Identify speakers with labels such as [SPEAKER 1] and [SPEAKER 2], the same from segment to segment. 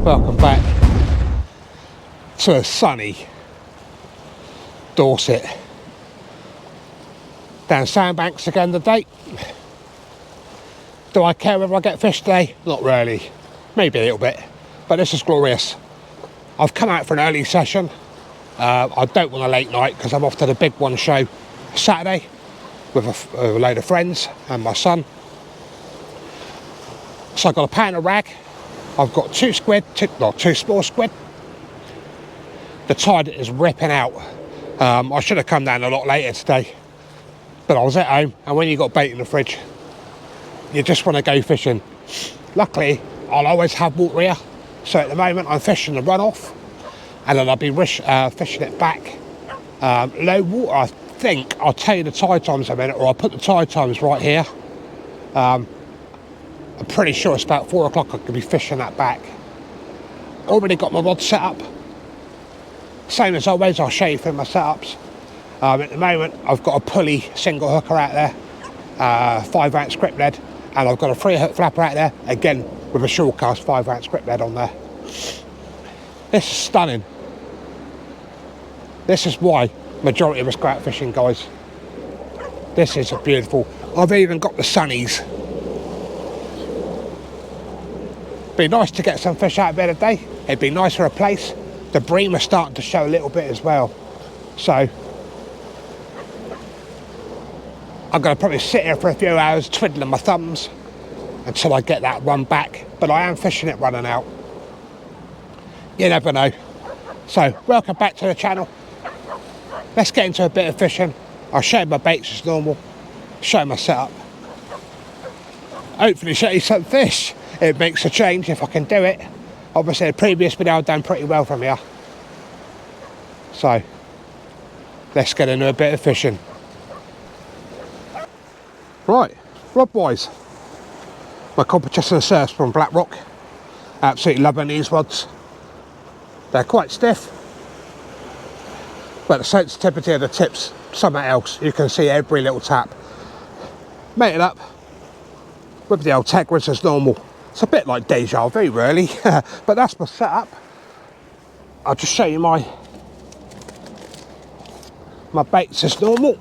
[SPEAKER 1] Welcome back to a sunny Dorset. Down Sandbanks again today. Do I care whether I get fish today? Not really. Maybe a little bit. But this is glorious. I've come out for an early session. I don't want a late night because I'm off to the Big One show Saturday with a load of friends and my son. So I've got a pound of rag. I've got two small squid. The tide is ripping out. I should have come down a lot later today, but I was at home, and when you've got bait in the fridge, you just want to go fishing. Luckily, I'll always have water here, so at the moment I'm fishing the runoff, and then I'll be fishing it back. Low water, I think, I'll tell you the tide times in a minute, or I'll put the tide times right here. I'm pretty sure it's about 4 o'clock I could be fishing that back. Already got my rod set up. Same as always, I'll show you through my setups. At the moment, I've got a pulley single hooker out there, 5-ounce grip lead, and I've got a 3-hook flapper out there, again with a short cast 5-ounce grip lead on there. This is stunning. This is why majority of us go out fishing, guys. This is beautiful. I've even got the sunnies. Be nice to get some fish out of here today. It'd be nice for a plaice. The bream are starting to show a little bit as well. So I'm going to probably sit here for a few hours twiddling my thumbs until I get that run back. But I am fishing it running out. You never know. So welcome back to the channel. Let's get into a bit of fishing. I'll show you my baits as normal. Show you my setup. Hopefully show you some fish. It makes a change if I can do it. Obviously the previous video I've done pretty well from here. So let's get into a bit of fishing. Right, rod wise, my competition surfs from Blackrock. Absolutely loving these rods. They're quite stiff, but the sensitivity of the tips, something else. You can see every little tap. Mate it up with the old Tegras as normal. It's a bit like deja vu really, but that's my setup. I'll just show you my baits as normal.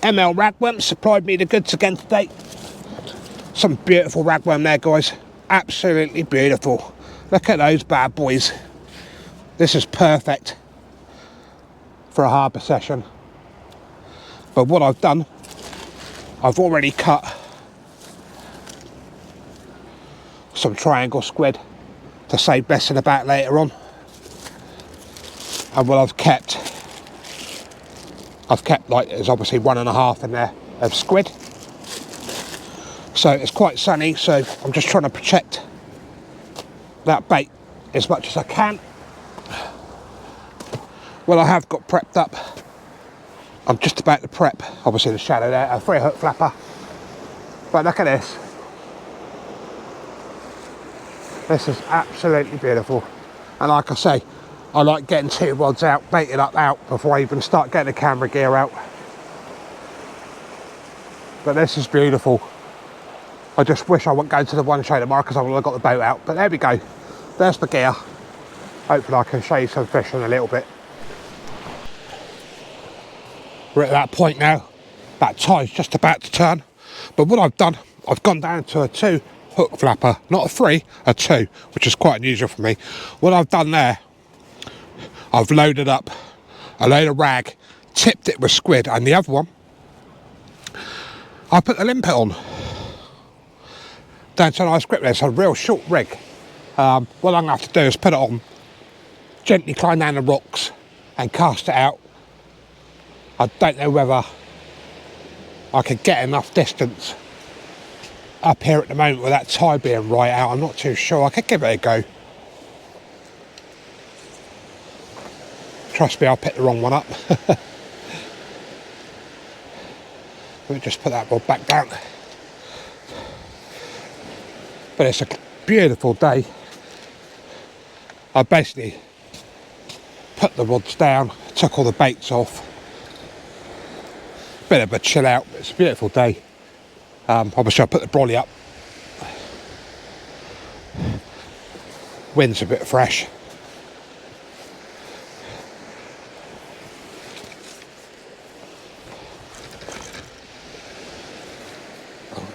[SPEAKER 1] ML ragworm supplied me the goods again today. Some beautiful ragworm there, guys. Absolutely beautiful. Look at those bad boys. This is perfect for a harbour session. But what I've done, I've already cut some triangle squid to save messing about later on. And what I've kept like, there's obviously 1.5 in there of squid. So it's quite sunny, so I'm just trying to protect that bait as much as I can. Well, I have got prepped up. I'm just about to prep, obviously the shadow there, a 3-hook flapper. But look at this. This is absolutely beautiful. And like I say, I like getting 2 rods out, baited up out before I even start getting the camera gear out. But this is beautiful. I just wish I wouldn't go to the one show tomorrow because I would have got the boat out. But there we go. There's the gear. Hopefully I can show you some fish in a little bit. We're at that point now. That tide's just about to turn. But what I've done, I've gone down to a 2-hook flapper, not a 3, a 2, which is quite unusual for me. What I've done there, I've loaded up a load of rag, tipped it with squid, and the other one, I put the limpet on. Down to a nice grip there, it's a real short rig. What I'm going to have to do is put it on, gently climb down the rocks and cast it out. I don't know whether I could get enough distance up here at the moment with that tide being right out. I'm not too sure. I could give it a go. Trust me, I'll pick the wrong one up. Let me just put that rod back down. But it's a beautiful day. I basically put the rods down, took all the baits off. Bit of a chill out, but it's a beautiful day. Obviously I put the brolly up. Wind's a bit fresh.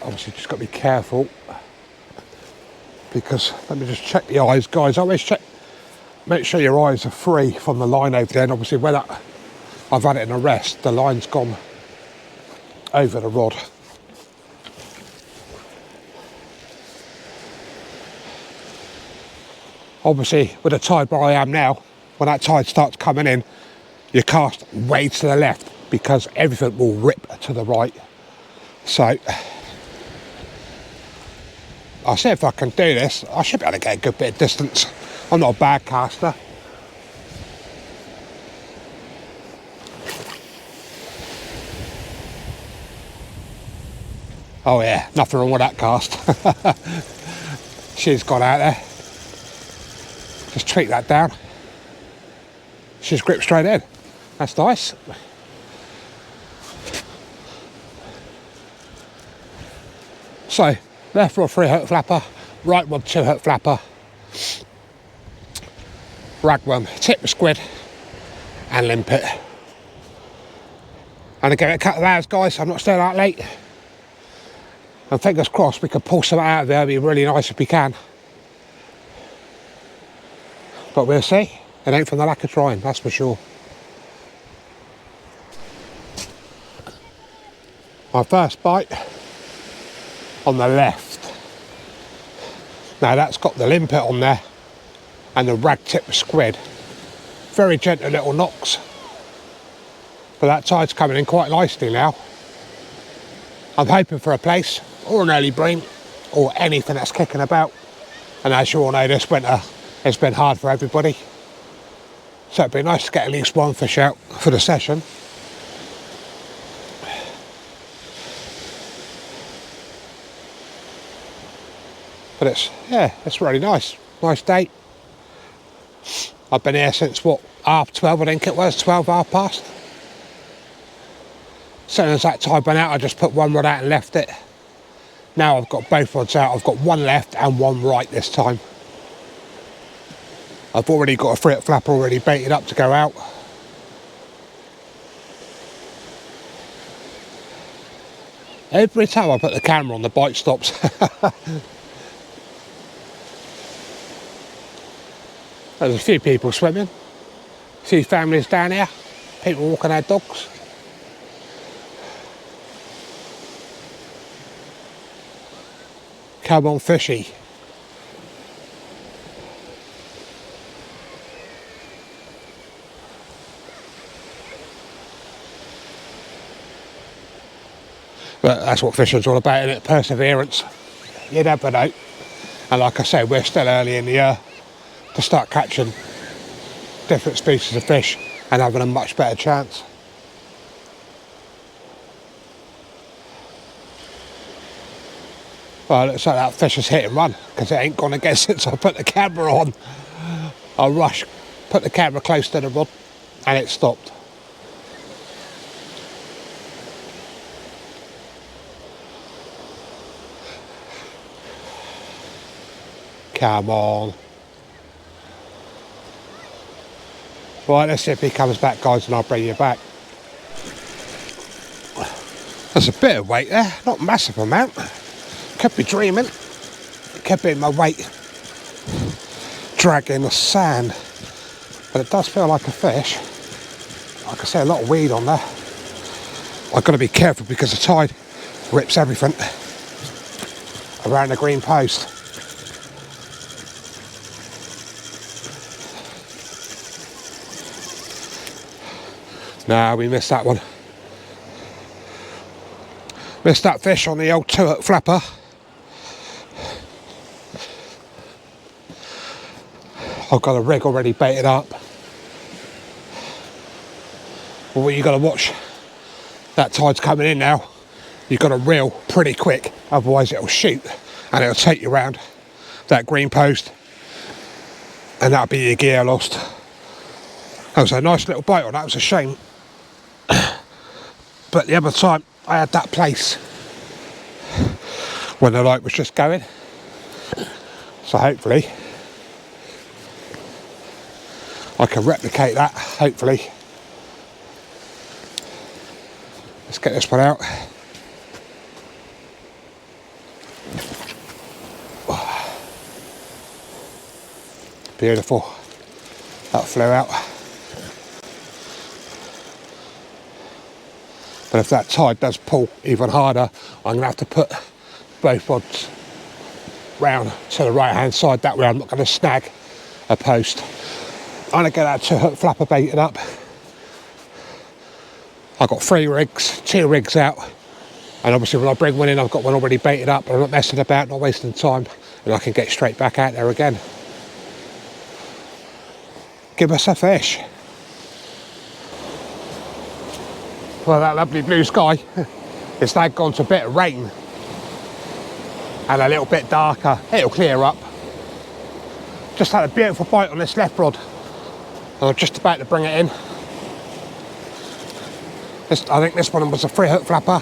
[SPEAKER 1] Obviously just got to be careful, because let me just check the eyes, guys. Always check, make sure your eyes are free from the line over there. And obviously when I've had it in a rest, the line's gone over the rod. Obviously with the tide where I am now, when that tide starts coming in, you cast way to the left because everything will rip to the right. So I'll see if I can do this. I should be able to get a good bit of distance. I'm not a bad caster. Oh yeah, nothing wrong with that cast. She's got out there. Just tweak that down. She's gripped straight in. That's nice. So, left rod 3-hook flapper, right rod 2-hook flapper, ragworm, tip the squid, and limpet. And again, a couple of hours, guys. I'm not staying out late. And fingers crossed we can pull some out of there. It'd be really nice if we can. But we'll see. It ain't from the lack of trying, that's for sure. My first bite on the left. Now that's got the limpet on there and the rag tip squid. Very gentle little knocks. But that tide's coming in quite nicely now. I'm hoping for a plaice or an early bream or anything that's kicking about. And as you all know, this winter it's been hard for everybody. So it'd be nice to get at least one fish out for the session. But it's really nice. Nice day. I've been here since what, 12:30 I think it was, 12 half past. As soon as that tide went out, I just put one rod out and left it. Now I've got both rods out. I've got one left and one right this time. I've already got a 3-hook flapper already baited up to go out. Every time I put the camera on, the bite stops. There's a few people swimming, a few families down here, people walking their dogs. Come on, fishy. But that's what fishing's all about, isn't it? Perseverance. You never know. And like I said, we're still early in the year to start catching different species of fish and having a much better chance. Well, it looks like that fish is hit and run because it ain't gone again since I put the camera on. I rushed, put the camera close to the rod and it stopped. Come on. Right, let's see if he comes back, guys, and I'll bring you back. There's a bit of weight there, not a massive amount. Could be dreaming. It could be my weight dragging the sand. But it does feel like a fish. Like I say, a lot of weed on there. I've got to be careful because the tide rips everything around the green post. Nah, we missed that one. Missed that fish on the old 2-hook flapper. I've got a rig already baited up. Well, you got to watch. That tide's coming in now. You've got to reel pretty quick, otherwise it'll shoot and it'll take you around that green post, and that'll be your gear lost. That was a nice little bite on that. It was a shame. But the other time I had that plaice when the light was just going. So hopefully I can replicate that, hopefully. Let's get this one out. Beautiful. That flew out. But if that tide does pull even harder, I'm going to have to put both rods round to the right hand side. That way I'm not going to snag a post. I'm going to get that 2-hook flapper baited up. I've got 3 rigs, 2 rigs out. And obviously when I bring one in, I've got one already baited up. I'm not messing about, not wasting time. And I can get straight back out there again. Give us a fish. Well, that lovely blue sky, it's now gone to a bit of rain and a little bit darker. It'll clear up. Just had a beautiful bite on this left rod. I'm just about to bring it in. I think this one was a 3-hook flapper.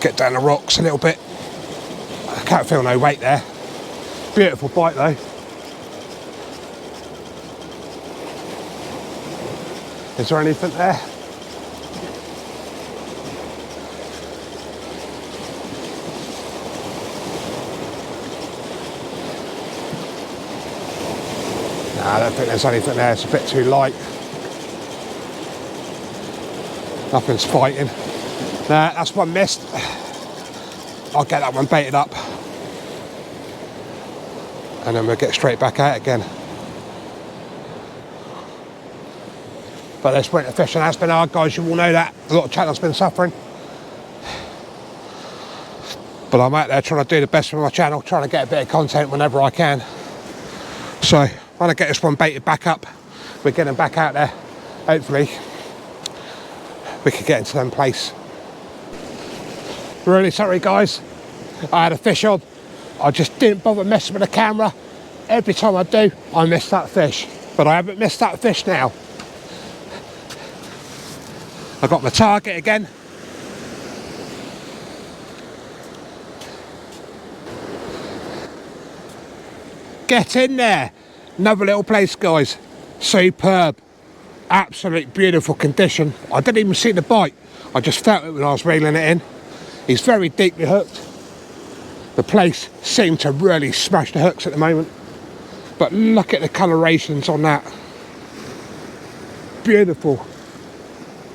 [SPEAKER 1] Get down the rocks a little bit. I can't feel no weight there. Beautiful bite though. Is there anything there? No, I don't think there's anything there. It's a bit too light. Nothing's fighting. Nah, that's one missed. I'll get that one baited up. And then we'll get straight back out again. But this winter fishing has been hard, guys, you all know that. A lot of channels been suffering. But I'm out there trying to do the best with my channel, trying to get a bit of content whenever I can. So, I'm going to get this one baited back up. We're getting back out there. Hopefully, we can get into them plaice. Really sorry, guys. I had a fish on. I just didn't bother messing with the camera. Every time I do, I miss that fish. But I haven't missed that fish now. I got my target again. Get in there. Another little plaice, guys. Superb. Absolute beautiful condition. I didn't even see the bite. I just felt it when I was reeling it in. He's very deeply hooked. The plaice seemed to really smash the hooks at the moment. But look at the colorations on that. Beautiful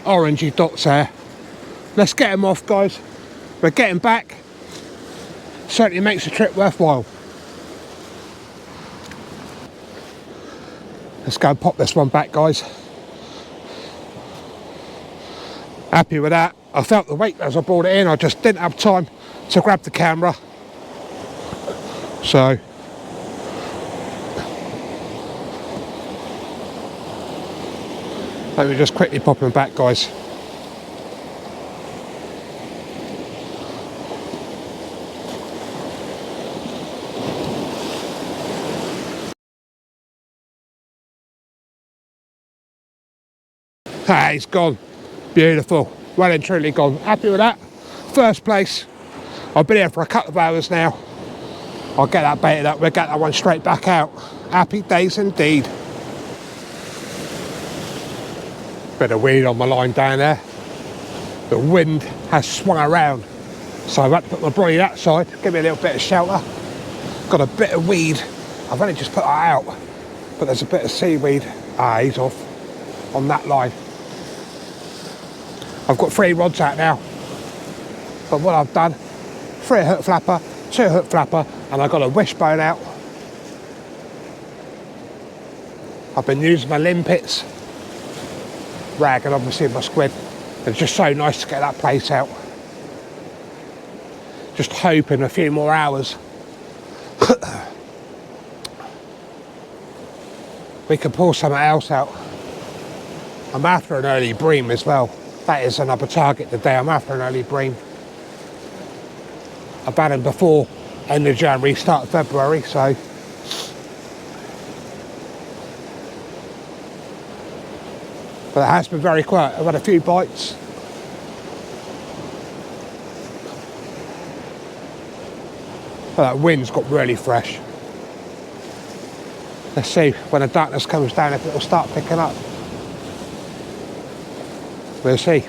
[SPEAKER 1] orangey dots there. Let's get him off, guys. We're getting back. Certainly makes the trip worthwhile. Let's go and pop this one back, guys. Happy with that. I felt the weight as I brought it in. I just didn't have time to grab the camera. So let me just quickly pop him back, guys. Ah, he's gone. Beautiful. Well and truly gone. Happy with that. First place. I've been here for a couple of hours now. I'll get that baited up. We'll get that one straight back out. Happy days indeed. Bit of weed on my line down there. The wind has swung around, so I've had to put my body that side, give me a little bit of shelter. Got a bit of weed. I've only just put that out, but there's a bit of seaweed. Ah, he's off on that line. I've got 3 rods out now, but what I've done, 3-hook flapper, 2-hook flapper, and I've got a wishbone out. I've been using my limpets, rag, and obviously my squid. It's just so nice to get that plaice out. Just hoping a few more hours we can pull something else out. I'm after an early bream as well. That is another target today. I'm after an early bream. I've had him before end of January, start of February, so but it has been very quiet. I've had a few bites. Well, that wind's got really fresh. Let's see when the darkness comes down if it'll start picking up. We'll see.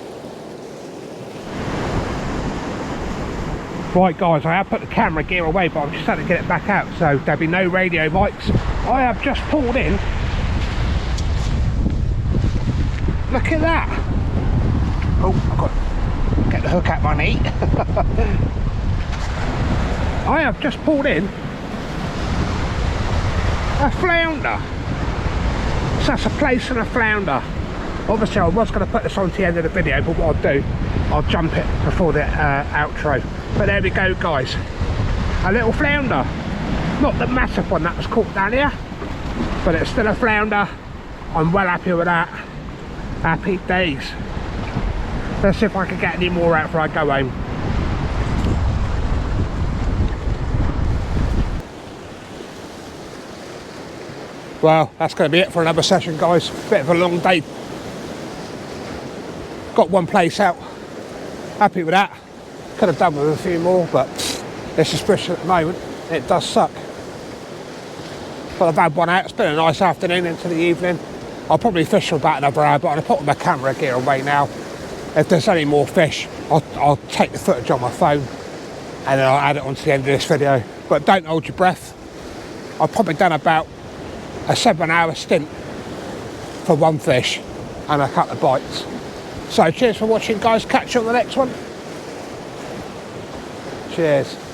[SPEAKER 1] Right guys, I have put the camera gear away, but I've just had to get it back out, so there'll be no radio mics. I have just pulled in. Look at that. Oh, I've got to get the hook out my knee. I have just pulled in a flounder. So that's a plaice and a flounder. Obviously I was going to put this on to the end of the video, but what I'll do, I'll jump it before the outro. But there we go guys, a little flounder. Not the massive one that was caught down here, but it's still a flounder. I'm well happy with that. Happy days. Let's see if I can get any more out before I go home. Well, that's going to be it for another session guys. Bit of a long day. Got one plaice out. Happy with that. Could have done with a few more, but it's suspicious at the moment. It does suck. But I've had one out. It's been a nice afternoon into the evening. I'll probably fish for about another hour, but I'm going to put my camera gear away now. If there's any more fish, I'll take the footage on my phone and then I'll add it on to the end of this video. But don't hold your breath. I've probably done about a 7-hour stint for one fish and a couple of bites. So cheers for watching guys, catch you on the next one. Cheers.